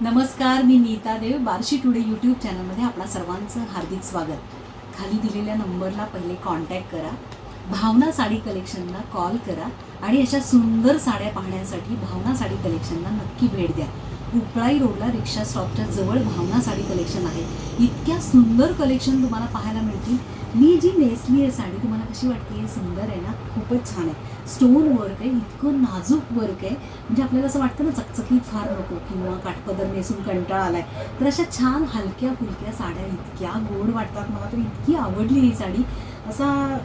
नमस्कार, मी नीता देव. Barshi today YouTube चॅनलमध्ये आपणा सर्वांचं हार्दिक स्वागत. खाली दिलेल्या नंबरला पहिले कॉन्टॅक्ट करा, भावना साडी कलेक्शनला कॉल करा आणि अशा सुंदर साड्या पाहण्यासाठी भावना साडी कलेक्शनला नक्की भेट द्या. उपळाई रोडला रिक्षा स्टॉपच्या जवळ भावना साडी कलेक्शन आहे. इतक्या सुंदर कलेक्शन तुम्हाला पाहायला मिळतील. मी जी नेसली आहे साडी तुम्हाला कशी वाटते? सुंदर आहे ना, खूपच छान आहे. स्टोन वर्क आहे, इतकं नाजूक वर्क आहे, म्हणजे आपल्याला असं वाटतं ना चकचकीत फार नको किंवा काठपदर नेसून कंटाळा आलाय, तर अशा छान हलक्या फुलक्या साड्या इतक्या गोड वाटतात. मला तर इतकी आवडली ही साडी. असा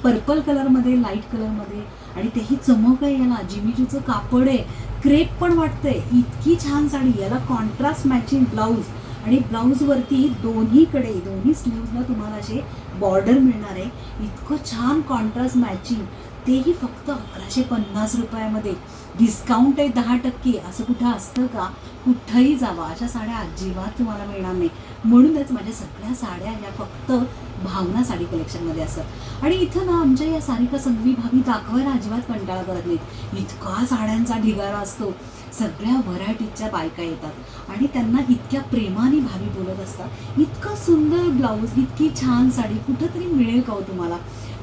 पर्पल कलरमध्ये, लाईट कलरमध्ये, आणि तेही चमक आहे याला. जिमिचूचं कापड आहे, क्रेप पण वाटतंय. इतकी छान साडी. याला कॉन्ट्रास्ट मॅचिंग ब्लाऊज, आणि ब्लाऊजवरती दोन्ही स्लीव्हजला तुम्हाला असे बॉर्डर मिळणार आहे. इतकं छान कॉन्ट्रास्ट मॅचिंग, तेही फक्त 1150 रुपयामध्ये. डिस्काउंट आहे 10%. असं कुठं असतं का? कुठंही जावा, अशा साड्या अजिबात तुम्हाला मिळणार नाही. म्हणूनच माझ्या सगळ्या साड्या ह्या फक्त भावना साडी कलेक्शनमध्ये असतात. आणि इथं ना आमच्या या सारिका संघवी भाभी दाखवायला अजिबात कंटाळा करत नाहीत. इतका साड्यांचा ढिगारा असतो. सगळ्या व्हरायटीच्या बायका येतात आणि त्यांना इतक्या प्रेमाने भाभी बोलत असतात. इतकं सुंदर ब्लाऊज, इतकी छान साडी कुठंतरी मिळेल का हो तुम्हाला?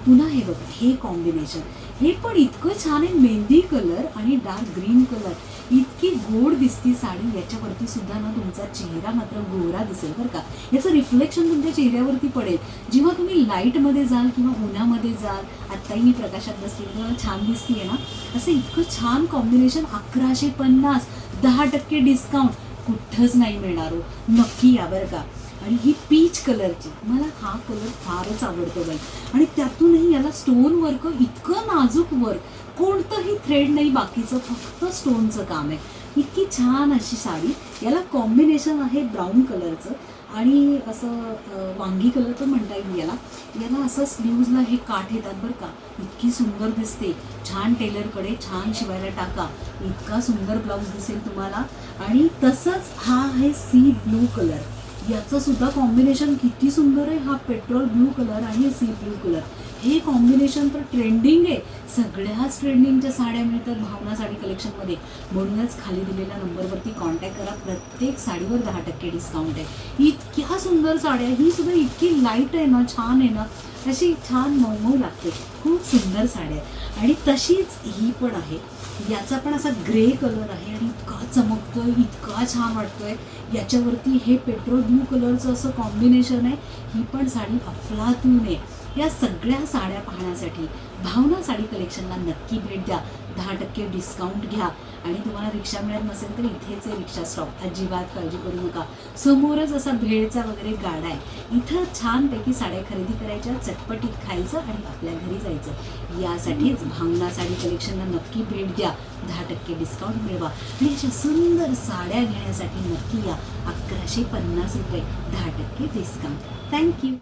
पुन्हा हे बघा, हे कॉम्बिनेशन, हे पण इतकं छान आहे. मेहंदी कलर आणि डार्क ग्रीन कलर, इतकी गोड दिसती साडी. याच्यावरती सुद्धा ना तुमचा चेहरा मात्र गोरा दिसेल बरं का. याचं रिफ्लेक्शन तुमच्या चेहऱ्यावरती पडेल जेव्हा तुम्ही लाईटमध्ये जाल किंवा उन्हामध्ये जाल. आत्ताही मी प्रकाशात बसली तर छान दिसतीये ना. असं इतकं छान कॉम्बिनेशन. 1150, 10% डिस्काउंट. कुठंच नाही मिळणार हो. नक्की या बरं का. आणि ही पीच कलरची, मला हा कलर फारच आवडतो बाई. आणि त्यातूनही याला स्टोन वर्क, इतकं नाजूक वर्क, कोणतंही थ्रेड नाही बाकीचं, फक्त स्टोनचं काम आहे. इतकी छान अशी साडी. याला कॉम्बिनेशन आहे ब्राऊन कलरचं आणि असं वांगी कलर पण म्हणता येईल याला. याला असं स्लीव्जला हे काठ येतात बरं का. इतकी सुंदर दिसते. छान टेलरकडे छान शिवायला टाका, इतका सुंदर ब्लाऊज दिसेल तुम्हाला. आणि तसंच हा आहे सी ब्लू कलर. याचं सुद्धा कॉम्बिनेशन किती सुंदर आहे. हा पेट्रोल ब्लू कलर आणि सी ब्लू कलर, हे कॉम्बिनेशन तर ट्रेंडिंग आहे. सगळ्याच ट्रेंडिंगच्या साड्या मिळतात भावना साडी कलेक्शनमध्ये. म्हणूनच खाली दिलेल्या नंबरवरती कॉन्टॅक्ट करा. प्रत्येक साडीवर 10% डिस्काउंट आहे. इतक्या सुंदर साड्या. ही सुद्धा इतकी लाईट आहे ना, छान आहे ना, अशी छान मऊ लागते. खूप सुंदर साड्या आहे. आणि तशीच ही पण आहे. याचा पण असा ग्रे कलर आहे आणि इतका चमकतोय, इतका छान वाटतोय. याच्यावरती हे पेट्रोल ब्लू कलरचं असं कॉम्बिनेशन आहे. ही पण साडी अफलातून आहे. या सगळ्या साड्या पाहण्यासाठी भावना साडी कलेक्शनला नक्की भेट द्या. 10% डिस्काउंट घ्या. आणि तुम्हाला रिक्षा मिळत नसेल तर इथेच आहे रिक्षा स्टॉप. अजिबात काळजी करू नका. समोरच असा भेळचा वगैरे गाडा आहे. इथं छानपैकी साड्या खरेदी करायच्या, चटपटीत खायचं आणि आपल्या घरी जायचं. यासाठीच भावना साडी कलेक्शनला नक्की भेट द्या. 10% डिस्काउंट मिळवा आणि अशा सुंदर साड्या घेण्यासाठी नक्की या. 1150 रुपये, 10% डिस्काउंट. थँक्यू.